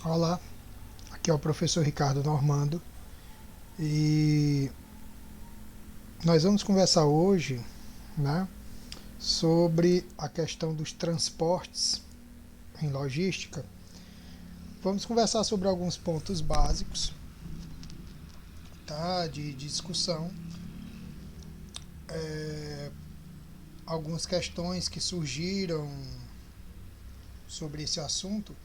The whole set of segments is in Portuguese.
Olá, aqui é o professor Ricardo Normando e nós vamos conversar hoje, né, sobre a questão dos transportes em logística. Vamos conversar sobre alguns pontos básicos, tá, de discussão, algumas questões que surgiram sobre esse assunto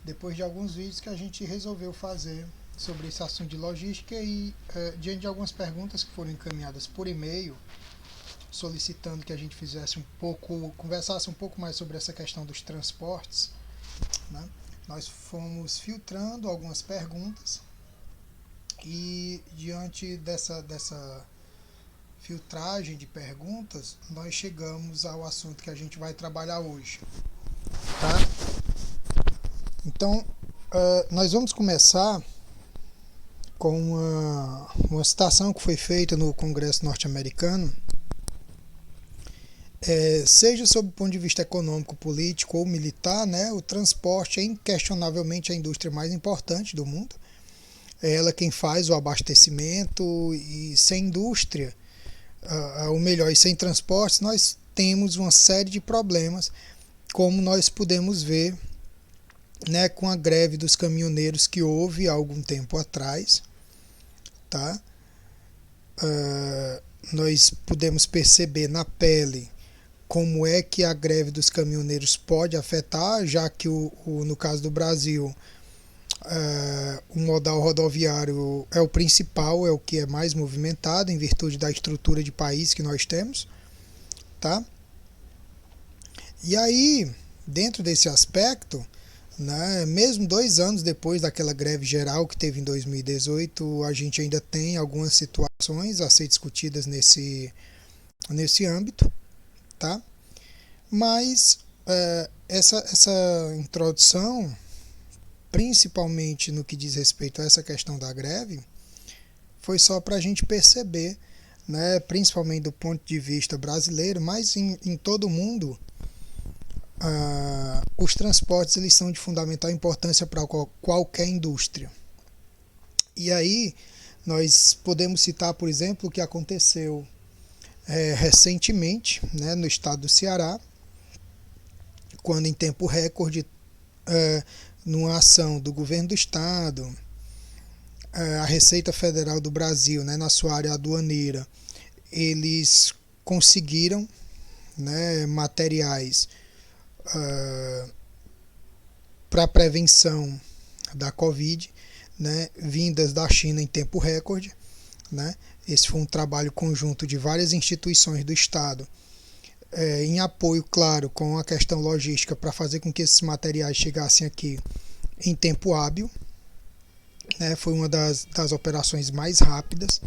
depois de alguns vídeos que a gente resolveu fazer sobre esse assunto de logística e diante de algumas perguntas que foram encaminhadas por e-mail solicitando que a gente fizesse conversasse um pouco mais sobre essa questão dos transportes, né? Nós fomos filtrando algumas perguntas e diante dessa filtragem de perguntas, nós chegamos ao assunto que a gente vai trabalhar hoje, tá? Então, nós vamos começar com uma citação que foi feita no Congresso norte-americano. Seja sob o ponto de vista econômico, político ou militar, né, o transporte é inquestionavelmente a indústria mais importante do mundo. É ela quem faz o abastecimento e sem indústria, ou melhor, e sem transportes, nós temos uma série de problemas, como nós podemos ver, né, com a greve dos caminhoneiros que houve há algum tempo atrás, tá? Nós podemos perceber na pele como é que a greve dos caminhoneiros pode afetar, já que no caso do Brasil, o modal rodoviário é o principal, é o que é mais movimentado em virtude da estrutura de país que nós temos, tá? E aí, dentro desse aspecto, né, mesmo 2 anos depois daquela greve geral que teve em 2018, a gente ainda tem algumas situações a ser discutidas nesse âmbito, tá? Mas essa introdução, principalmente no que diz respeito a essa questão da greve, foi só para a gente perceber, né, principalmente do ponto de vista brasileiro, mas em todo o mundo, os transportes eles são de fundamental importância para qualquer indústria. E aí nós podemos citar, por exemplo, o que aconteceu recentemente, né, no estado do Ceará, quando em tempo recorde, numa ação do governo do estado, a Receita Federal do Brasil, né, na sua área aduaneira, eles conseguiram, né, materiais para prevenção da Covid, né, vindas da China em tempo recorde, né? Esse foi um trabalho conjunto de várias instituições do Estado, em apoio, claro, com a questão logística para fazer com que esses materiais chegassem aqui em tempo hábil, né? Foi uma das operações mais rápidas,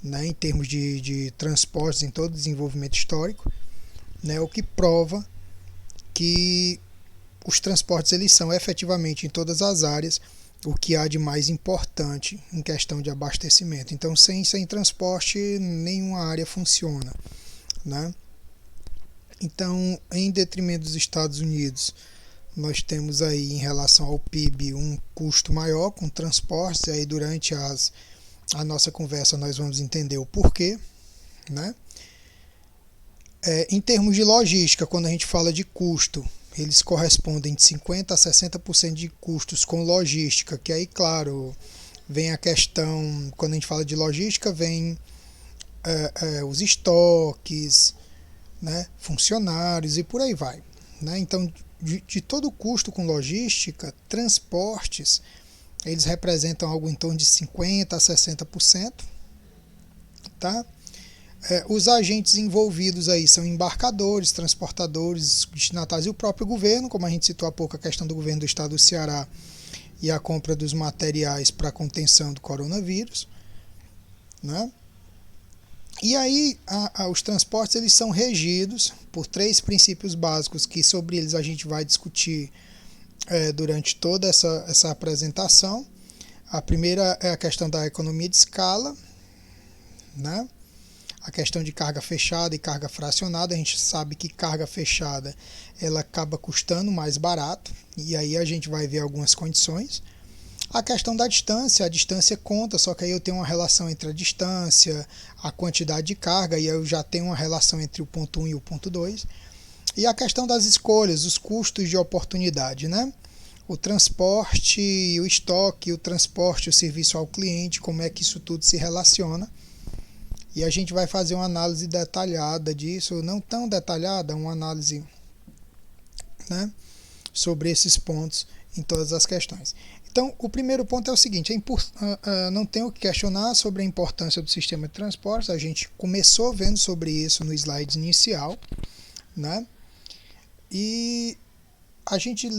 né, em termos de transportes em todo o desenvolvimento histórico, né, o que prova que os transportes eles são efetivamente em todas as áreas o que há de mais importante em questão de abastecimento. Então, sem transporte, nenhuma área funciona, né? Então, em detrimento dos Estados Unidos, nós temos aí em relação ao PIB um custo maior com transportes, e aí durante a nossa conversa nós vamos entender o porquê, né? Em termos de logística, quando a gente fala de custo, eles correspondem de 50% a 60% de custos com logística, que aí, claro, vem a questão, quando a gente fala de logística, vem os estoques, né, funcionários e por aí vai, né? Então, de todo o custo com logística, transportes, eles representam algo em torno de 50% a 60%, tá? Os agentes envolvidos aí são embarcadores, transportadores, destinatários e o próprio governo, como a gente citou há pouco a questão do governo do estado do Ceará e a compra dos materiais para a contenção do coronavírus, né? E aí os transportes eles são regidos por 3 princípios básicos que sobre eles a gente vai discutir durante toda essa apresentação. A primeira é a questão da economia de escala, né? a questão de carga fechada e carga fracionada. A gente sabe que carga fechada ela acaba custando mais barato, e aí a gente vai ver algumas condições. A questão da distância, a distância conta, só que aí eu tenho uma relação entre a distância, a quantidade de carga, e aí eu já tenho uma relação entre o ponto 1 e o ponto 2. E a questão das escolhas, os custos de oportunidade, né? O transporte, o estoque, o transporte, o serviço ao cliente, como é que isso tudo se relaciona. E a gente vai fazer uma análise detalhada disso, não tão detalhada, uma análise, né, sobre esses pontos em todas as questões. Então, o primeiro ponto é o seguinte, não tenho o que questionar sobre a importância do sistema de transportes, a gente começou vendo sobre isso no slide inicial, né? E a gente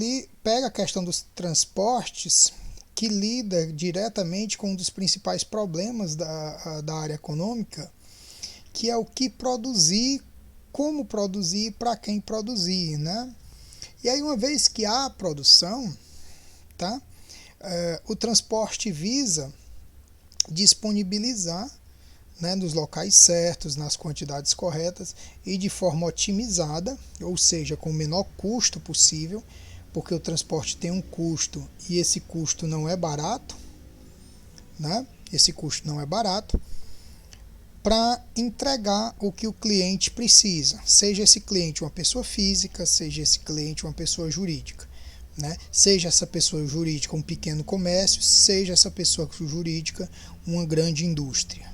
pega a questão dos transportes, que lida diretamente com um dos principais problemas da área econômica, que é o que produzir, como produzir, para quem produzir, né? E aí, uma vez que há produção, tá? O transporte visa disponibilizar, né, nos locais certos, nas quantidades corretas e de forma otimizada, ou seja, com o menor custo possível, porque o transporte tem um custo e esse custo não é barato, né? Esse custo não é barato, para entregar o que o cliente precisa, seja esse cliente uma pessoa física, seja esse cliente uma pessoa jurídica, né? Seja essa pessoa jurídica um pequeno comércio, seja essa pessoa jurídica uma grande indústria,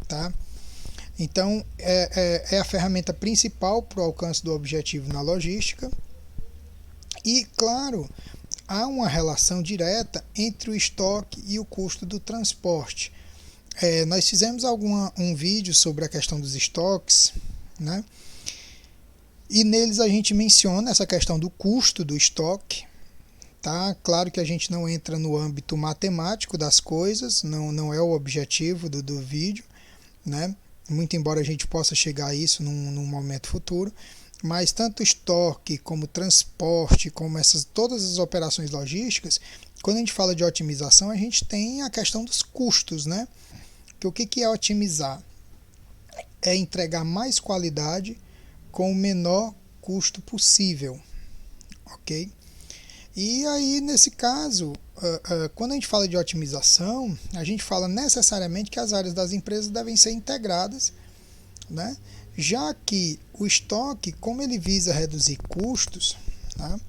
tá? Então, é a ferramenta principal para o alcance do objetivo na logística. E, claro, há uma relação direta entre o estoque e o custo do transporte. Nós fizemos um vídeo sobre a questão dos estoques, né? E neles a gente menciona essa questão do custo do estoque. Tá? Claro que a gente não entra no âmbito matemático das coisas, não é o objetivo do vídeo, né? Muito embora a gente possa chegar a isso num momento futuro, mas tanto estoque como transporte, como todas as operações logísticas, quando a gente fala de otimização, a gente tem a questão dos custos, né? Que o que é otimizar? É entregar mais qualidade com o menor custo possível, ok? E aí, nesse caso, quando a gente fala de otimização, a gente fala necessariamente que as áreas das empresas devem ser integradas, né? Já que o estoque, como ele visa reduzir custos, tá?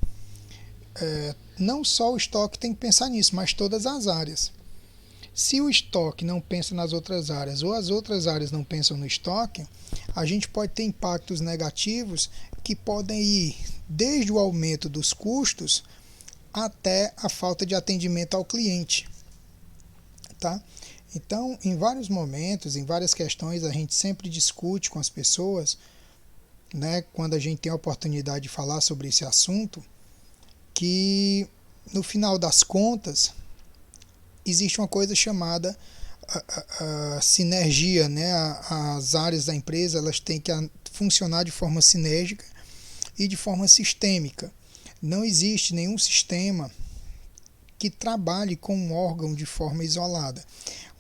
Não só o estoque tem que pensar nisso, mas todas as áreas. Se o estoque não pensa nas outras áreas ou as outras áreas não pensam no estoque, a gente pode ter impactos negativos que podem ir desde o aumento dos custos até a falta de atendimento ao cliente, tá? Então, em vários momentos, em várias questões, a gente sempre discute com as pessoas, né, quando a gente tem a oportunidade de falar sobre esse assunto, que no final das contas existe uma coisa chamada a sinergia, né? As áreas da empresa elas têm que funcionar de forma sinérgica e de forma sistêmica. Não existe nenhum sistema que trabalhe com um órgão de forma isolada.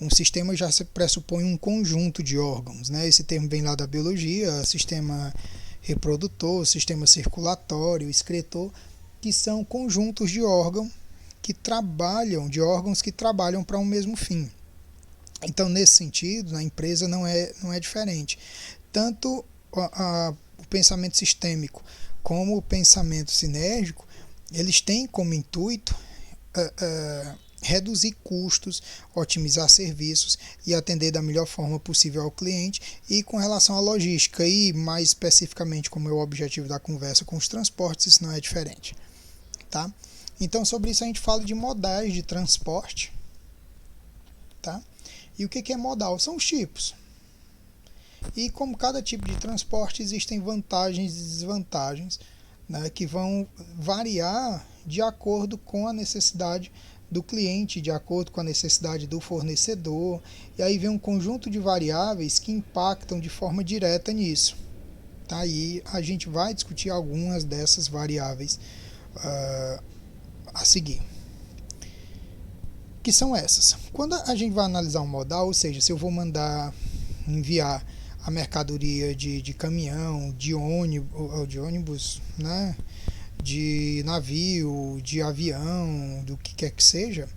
Um sistema já pressupõe um conjunto de órgãos, né? Esse termo vem lá da biologia, sistema reprodutor, sistema circulatório, excretor, que são conjuntos de órgãos que trabalham para um mesmo fim. Então, nesse sentido, na empresa não é diferente. Tanto o pensamento sistêmico como o pensamento sinérgico, eles têm como intuito reduzir custos, otimizar serviços e atender da melhor forma possível ao cliente. E com relação à logística e mais especificamente como é o objetivo da conversa com os transportes, isso não é diferente, tá? Então, sobre isso a gente fala de modais de transporte, tá? E o que é modal? São os tipos. E como cada tipo de transporte existem vantagens e desvantagens, né, que vão variar de acordo com a necessidade do cliente, de acordo com a necessidade do fornecedor, e aí vem um conjunto de variáveis que impactam de forma direta nisso. Tá? E a gente vai discutir algumas dessas variáveis a seguir. Que são essas. Quando a gente vai analisar um modal, ou seja, se eu vou enviar a mercadoria de caminhão, de ônibus, né? De navio, de avião, do que quer que seja,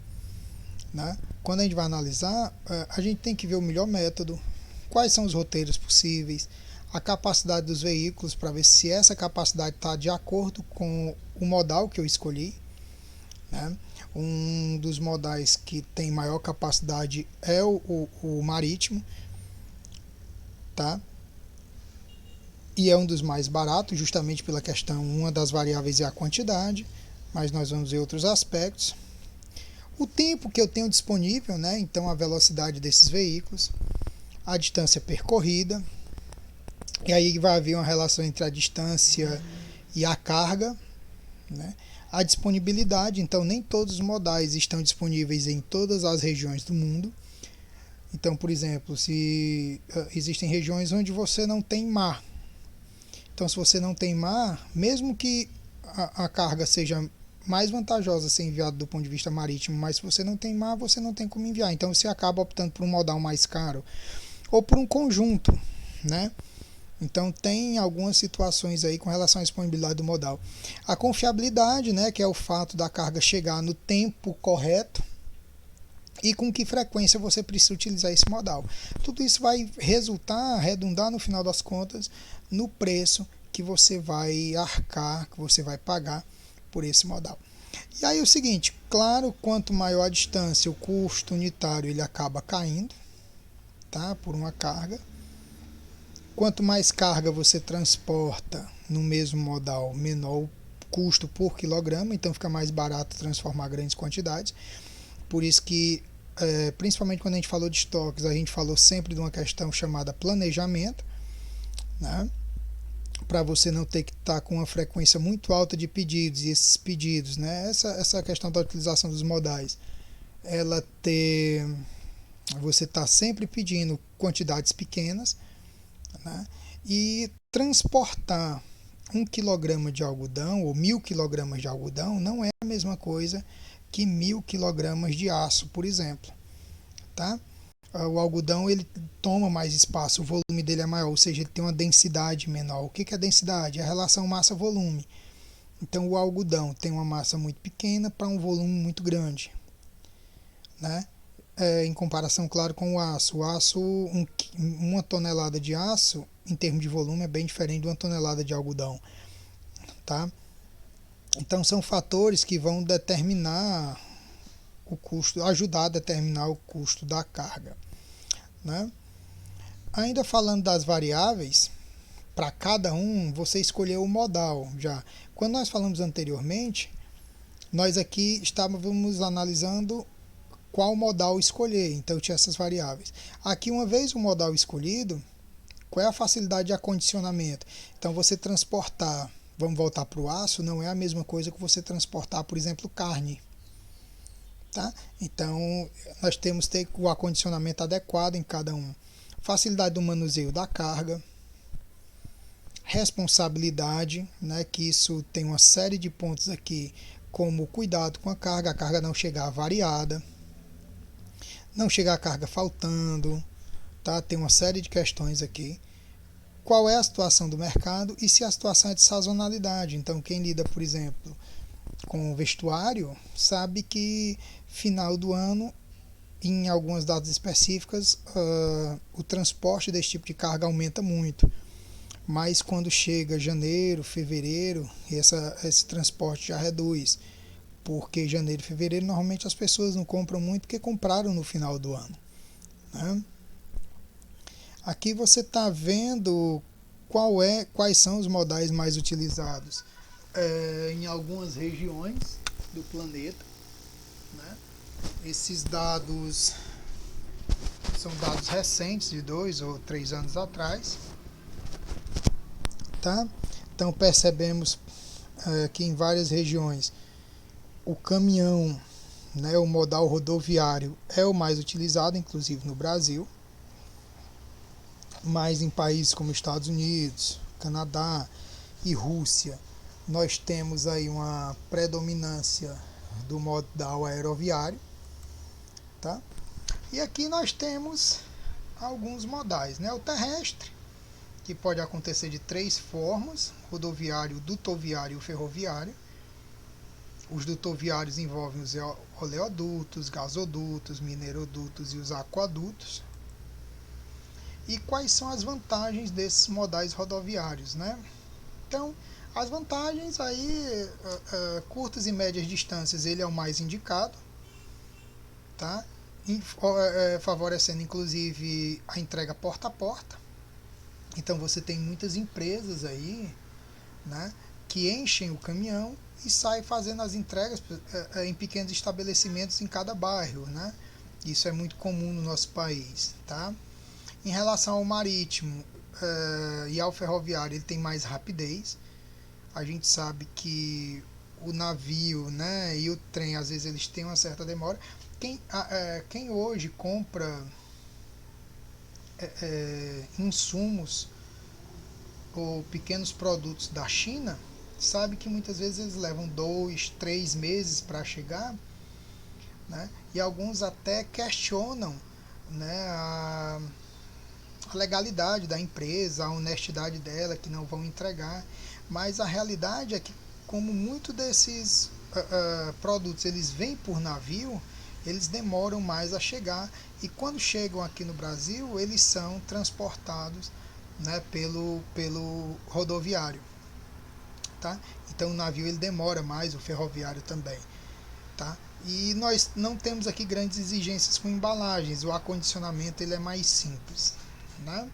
né? Quando a gente vai analisar, a gente tem que ver o melhor método, quais são os roteiros possíveis, a capacidade dos veículos, para ver se essa capacidade está de acordo com o modal que eu escolhi, né? Um dos modais que tem maior capacidade é o marítimo, tá? E é um dos mais baratos, justamente pela questão, uma das variáveis é a quantidade, mas nós vamos ver outros aspectos. O tempo que eu tenho disponível, né? Então a velocidade desses veículos, a distância percorrida, e aí vai haver uma relação entre a distância e a carga, né? A disponibilidade, então nem todos os modais estão disponíveis em todas as regiões do mundo. Então, por exemplo, se existem regiões onde você não tem mar. Então, se você não tem mar, mesmo que a carga seja mais vantajosa ser enviada do ponto de vista marítimo, mas se você não tem mar, você não tem como enviar. Então, você acaba optando por um modal mais caro ou por um conjunto, né? Então tem algumas situações aí com relação à disponibilidade do modal. A confiabilidade, né, que é o fato da carga chegar no tempo correto e com que frequência você precisa utilizar esse modal. Tudo isso vai redundar no final das contas no preço que você vai arcar, que você vai pagar por esse modal. E aí o seguinte, claro, quanto maior a distância, o custo unitário ele acaba caindo, tá, por uma carga. Quanto mais carga você transporta no mesmo modal, menor o custo por quilograma, então fica mais barato transformar grandes quantidades. Por isso que, principalmente quando a gente falou de estoques, a gente falou sempre de uma questão chamada planejamento, né? Para você não ter que estar com uma frequência muito alta de pedidos, e esses pedidos, né? Essa questão da utilização dos modais, você está sempre pedindo quantidades pequenas, né? E transportar 1 kg de algodão ou 1.000 kg de algodão não é a mesma coisa que 1.000 kg de aço, por exemplo, tá? O algodão ele toma mais espaço, o volume dele é maior, ou seja, ele tem uma densidade menor. O que é densidade? É a relação massa-volume. Então o algodão tem uma massa muito pequena para um volume muito grande, né? Em comparação, claro, com o aço. O aço, uma tonelada de aço, em termos de volume, é bem diferente de uma tonelada de algodão, tá? Então, são fatores que vão determinar o custo, ajudar a determinar o custo da carga, né? Ainda falando das variáveis, para cada um, você escolheu o modal já. Quando nós falamos anteriormente, nós aqui estávamos analisando qual modal escolher, então eu tinha essas variáveis. Aqui, uma vez o modal escolhido, qual é a facilidade de acondicionamento? Então, você transportar, vamos voltar para o aço, não é a mesma coisa que você transportar, por exemplo, carne, tá? Então, nós temos que ter o acondicionamento adequado em cada um. Facilidade do manuseio da carga, responsabilidade, né, que isso tem uma série de pontos aqui, como cuidado com a carga não chegar variada, não chegar a carga faltando, tá? Tem uma série de questões aqui. Qual é a situação do mercado e se a situação é de sazonalidade. Então, quem lida, por exemplo, com vestuário, sabe que final do ano, em algumas datas específicas, o transporte desse tipo de carga aumenta muito. Mas quando chega janeiro, fevereiro, esse transporte já reduz. Porque janeiro e fevereiro normalmente as pessoas não compram muito porque compraram no final do ano, né? Aqui você está vendo quais são os modais mais utilizados em algumas regiões do planeta, né? Esses dados são dados recentes, de 2 ou 3 anos atrás, tá? Então percebemos que em várias regiões o caminhão, né, o modal rodoviário é o mais utilizado, inclusive no Brasil, mas em países como Estados Unidos, Canadá e Rússia, nós temos aí uma predominância do modal aeroviário, tá? E aqui nós temos alguns modais, né? O terrestre, que pode acontecer de 3 formas: rodoviário, dutoviário e ferroviário. Os dutoviários envolvem os oleodutos, gasodutos, minerodutos e os aquadutos. E quais são as vantagens desses modais rodoviários, né? Então, as vantagens aí, curtas e médias distâncias, ele é o mais indicado, tá? Favorecendo inclusive a entrega porta a porta. Então você tem muitas empresas aí, né, que enchem o caminhão e saem fazendo as entregas em pequenos estabelecimentos em cada bairro, né? Isso é muito comum no nosso país, tá? Em relação ao marítimo e ao ferroviário, ele tem mais rapidez. A gente sabe que o navio, né, e o trem, às vezes eles têm uma certa demora. Quem hoje compra insumos ou pequenos produtos da China, sabe que muitas vezes eles levam 2, 3 meses para chegar, né? E alguns até questionam, né, a legalidade da empresa, a honestidade dela, que não vão entregar. Mas a realidade é que, como muitos desses produtos eles vêm por navio, eles demoram mais a chegar, e quando chegam aqui no Brasil, eles são transportados, né, pelo rodoviário, tá? Então o navio ele demora mais, o ferroviário também, tá? E nós não temos aqui grandes exigências com embalagens, o acondicionamento ele é mais simples, né?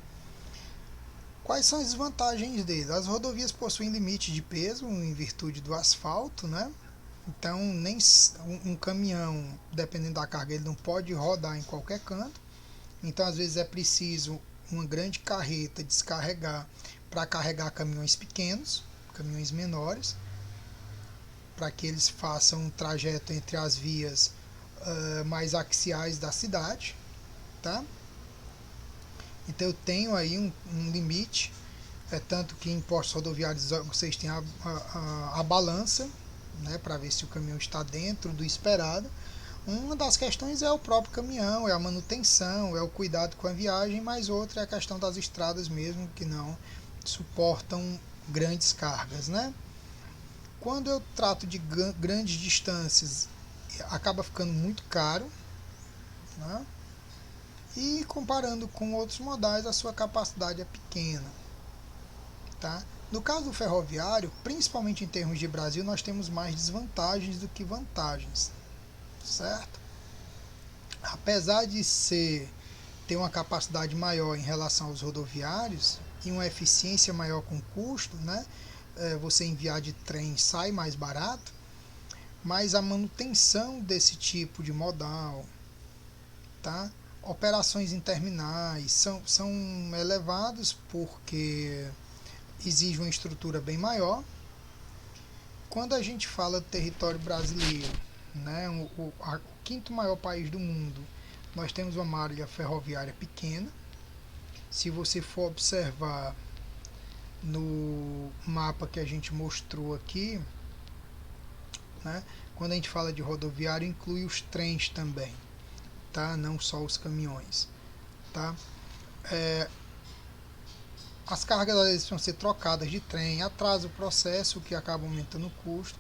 Quais são as vantagens dele? As rodovias possuem limite de peso em virtude do asfalto, né? Então, nem um caminhão, dependendo da carga, ele não pode rodar em qualquer canto. Então, às vezes é preciso uma grande carreta descarregar para carregar caminhões pequenos, caminhões menores, para que eles façam um trajeto entre as vias mais axiais da cidade, tá? Então eu tenho aí um limite, tanto que em postos rodoviários vocês têm a balança, né, para ver se o caminhão está dentro do esperado. Uma das questões é o próprio caminhão, é a manutenção, é o cuidado com a viagem, mas outra é a questão das estradas mesmo, que não suportam grandes cargas, né? Quando eu trato de grandes distâncias, acaba ficando muito caro, né? E comparando com outros modais, a sua capacidade é pequena, tá? No caso do ferroviário, principalmente em termos de Brasil, nós temos mais desvantagens do que vantagens, certo? Apesar de ter uma capacidade maior em relação aos rodoviários e uma eficiência maior com custo, né? Você enviar de trem sai mais barato, mas a manutenção desse tipo de modal, tá? Operações em terminais são elevados porque exige uma estrutura bem maior. Quando a gente fala do território brasileiro, né, o quinto maior país do mundo, nós temos uma malha ferroviária pequena. Se você for observar no mapa que a gente mostrou aqui, né, quando a gente fala de rodoviário, inclui os trens também, tá? Não só os caminhões, tá? As cargas às vezes precisam ser trocadas de trem, atrasa o processo, o que acaba aumentando o custo,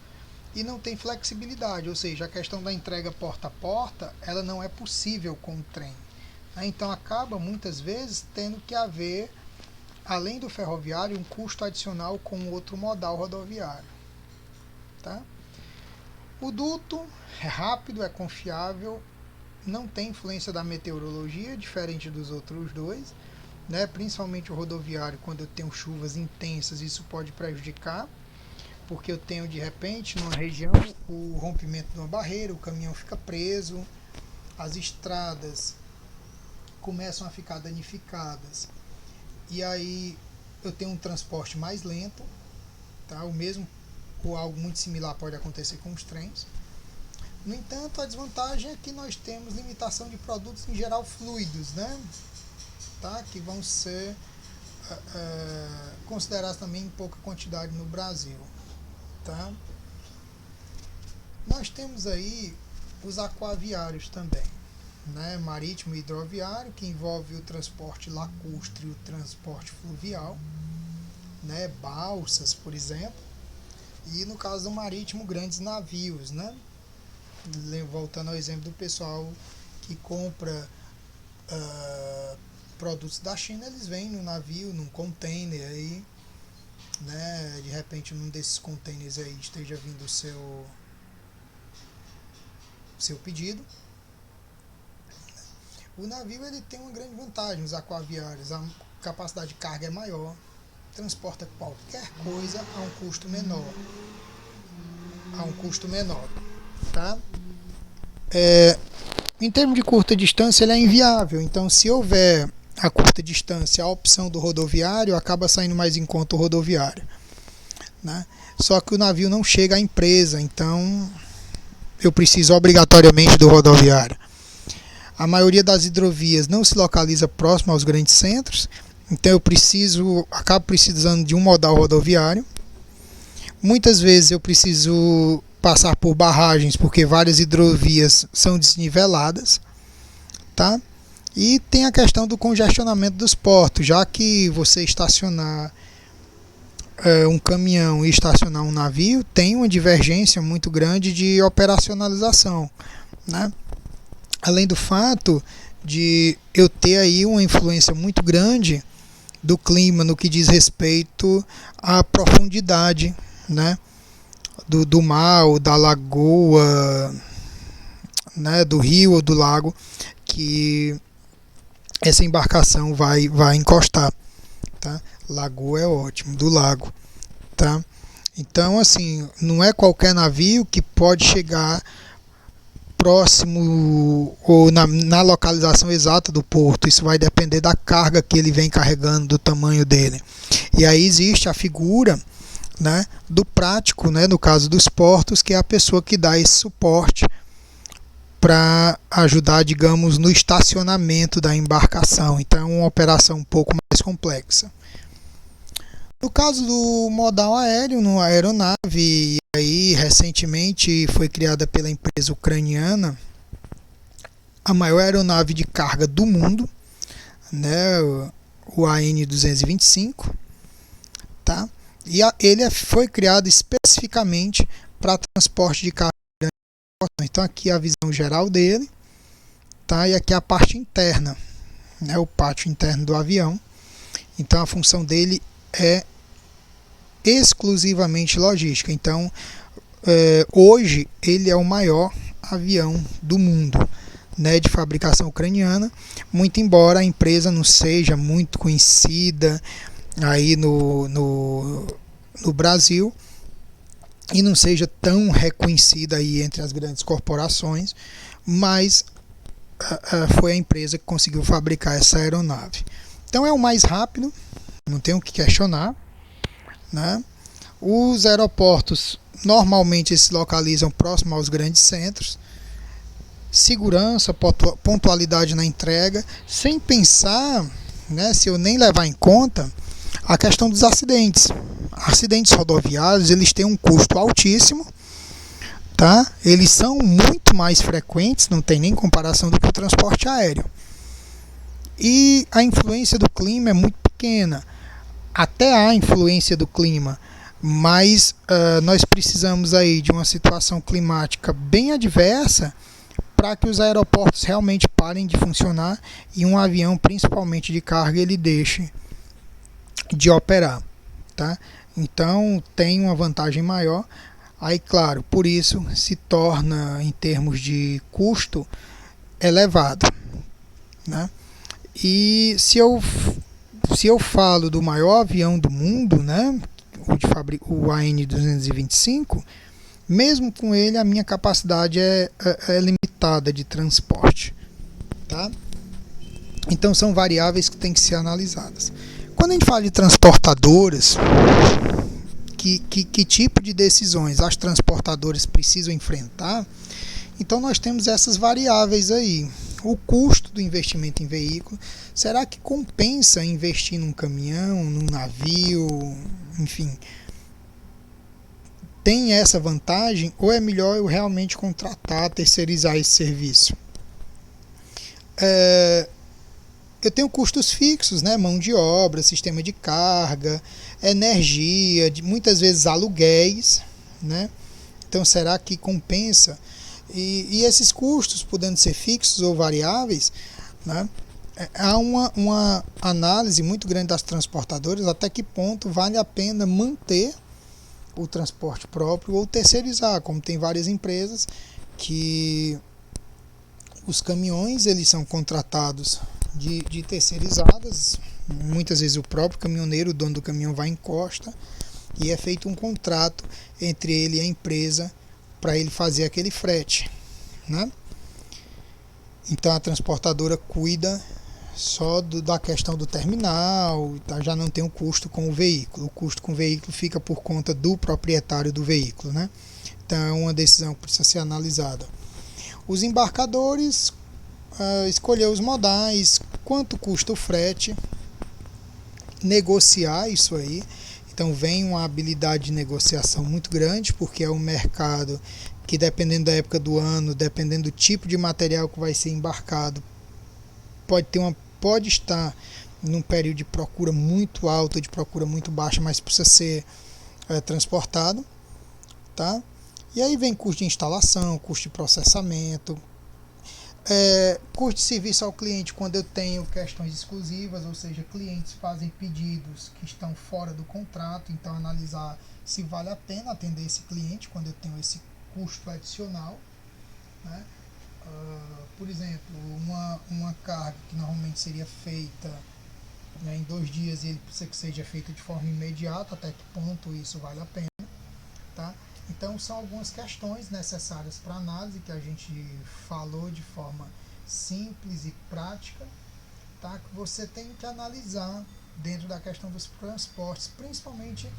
e não tem flexibilidade, ou seja, a questão da entrega porta a porta, ela não é possível com o trem. Então acaba muitas vezes tendo que haver, além do ferroviário, um custo adicional com outro modal rodoviário, tá? O duto é rápido, é confiável, não tem influência da meteorologia, diferente dos outros dois, né? Principalmente o rodoviário, quando eu tenho chuvas intensas, isso pode prejudicar, porque eu tenho de repente numa região o rompimento de uma barreira, o caminhão fica preso, as estradas começam a ficar danificadas, e aí eu tenho um transporte mais lento, tá? O mesmo ou algo muito similar pode acontecer com os trens. No entanto, a desvantagem é que nós temos limitação de produtos em geral fluidos, né? Tá? Que vão ser considerados também em pouca quantidade no Brasil, tá? Nós temos aí os aquaviários também, né, marítimo e hidroviário, que envolve o transporte lacustre e o transporte fluvial, né, balsas, por exemplo, e no caso do marítimo, grandes navios, né, voltando ao exemplo do pessoal que compra produtos da China, eles vêm no navio, num container aí, né, de repente num desses containers aí esteja vindo o seu pedido. O navio ele tem uma grande vantagem, os aquaviários, a capacidade de carga é maior, transporta qualquer coisa a um custo menor, tá? Em termos de curta distância, ele é inviável. Então, se houver a curta distância a opção do rodoviário, acaba saindo mais em conta o rodoviário, né? Só que o navio não chega à empresa, então eu preciso obrigatoriamente do rodoviário. A maioria das hidrovias não se localiza próximo aos grandes centros, então eu acabo precisando de um modal rodoviário. Muitas vezes eu preciso passar por barragens, porque várias hidrovias são desniveladas, tá? E tem a questão do congestionamento dos portos, já que você estacionar um caminhão e estacionar um navio, tem uma divergência muito grande de operacionalização, né? Além do fato de eu ter aí uma influência muito grande do clima no que diz respeito à profundidade, né, do mar ou da lagoa, né, do rio ou do lago que essa embarcação vai encostar, tá? Lagoa é ótimo, do lago, tá? Então, assim, não é qualquer navio que pode chegar próximo ou na localização exata do porto. Isso vai depender da carga que ele vem carregando, do tamanho dele. E aí existe a figura, né, do prático, né, no caso dos portos, que é a pessoa que dá esse suporte para ajudar, digamos, no estacionamento da embarcação. Então é uma operação um pouco mais complexa. No caso do modal aéreo, numa aeronave, aí recentemente foi criada pela empresa ucraniana a maior aeronave de carga do mundo, né, o AN-225, tá? E ele foi criado especificamente para transporte de carga. Então aqui a visão geral dele, tá? E aqui a parte interna, né, o pátio interno do avião. Então a função dele é exclusivamente logística. Então hoje ele é o maior avião do mundo, né, de fabricação ucraniana, muito embora a empresa não seja muito conhecida aí no Brasil e não seja tão reconhecida aí entre as grandes corporações, mas foi a empresa que conseguiu fabricar essa aeronave. Então é o mais rápido, não tem o que questionar, né? Os aeroportos normalmente se localizam próximo aos grandes centros. Segurança, pontualidade na entrega, sem pensar, né, se eu nem levar em conta a questão dos acidentes. Acidentes rodoviários, eles têm um custo altíssimo, tá? Eles são muito mais frequentes, não tem nem comparação do que o transporte aéreo. E a influência do clima é muito pequena. Até há influência do clima, mas nós precisamos aí de uma situação climática bem adversa para que os aeroportos realmente parem de funcionar e um avião, principalmente de carga, ele deixe de operar, tá? Então tem uma vantagem maior. Aí, claro, por isso se torna, em termos de custo, elevado, né? E se eu falo do maior avião do mundo, né, o AN-225, mesmo com ele a minha capacidade é limitada de transporte, tá? Então são variáveis que têm que ser analisadas. Quando a gente fala de transportadoras, que tipo de decisões as transportadoras precisam enfrentar? Então nós temos essas variáveis aí. O custo do investimento em veículo, será que compensa investir num caminhão, num navio, enfim? Tem essa vantagem ou é melhor eu realmente contratar, terceirizar esse serviço? Eu tenho custos fixos, né? Mão de obra, sistema de carga, energia, muitas vezes aluguéis, né? Então, será que compensa? E esses custos, podendo ser fixos ou variáveis, né? Há uma análise muito grande das transportadoras até que ponto vale a pena manter o transporte próprio ou terceirizar, como tem várias empresas que os caminhões eles são contratados de terceirizadas, muitas vezes o próprio caminhoneiro, o dono do caminhão vai em costa e é feito um contrato entre ele e a empresa para ele fazer aquele frete, né? Então a transportadora cuida só da questão do terminal, tá? Já não tem o custo com o veículo. O custo com o veículo fica por conta do proprietário do veículo, né? Então é uma decisão que precisa ser analisada. Os embarcadores, escolher os modais, quanto custa o frete, negociar isso aí. Então vem uma habilidade de negociação muito grande, porque é um mercado que, dependendo da época do ano, dependendo do tipo de material que vai ser embarcado, pode estar num período de procura muito alta, de procura muito baixa, mas precisa ser transportado, tá? E aí vem custo de instalação, custo de processamento, custo de serviço ao cliente quando eu tenho questões exclusivas, ou seja, clientes fazem pedidos que estão fora do contrato, então analisar se vale a pena atender esse cliente quando eu tenho esse custo adicional, né? Por exemplo, uma carga que normalmente seria feita, né, em 2 dias e ele precisa que seja feita de forma imediata, até que ponto isso vale a pena, tá? Então são algumas questões necessárias para análise que a gente falou de forma simples e prática, tá? Que você tem que analisar dentro da questão dos transportes, principalmente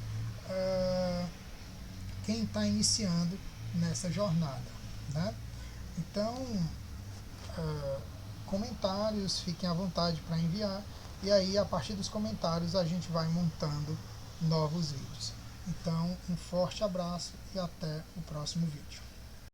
quem está iniciando nessa jornada, né? Então, comentários, fiquem à vontade para enviar, e aí a partir dos comentários a gente vai montando novos vídeos. Então, um forte abraço e até o próximo vídeo.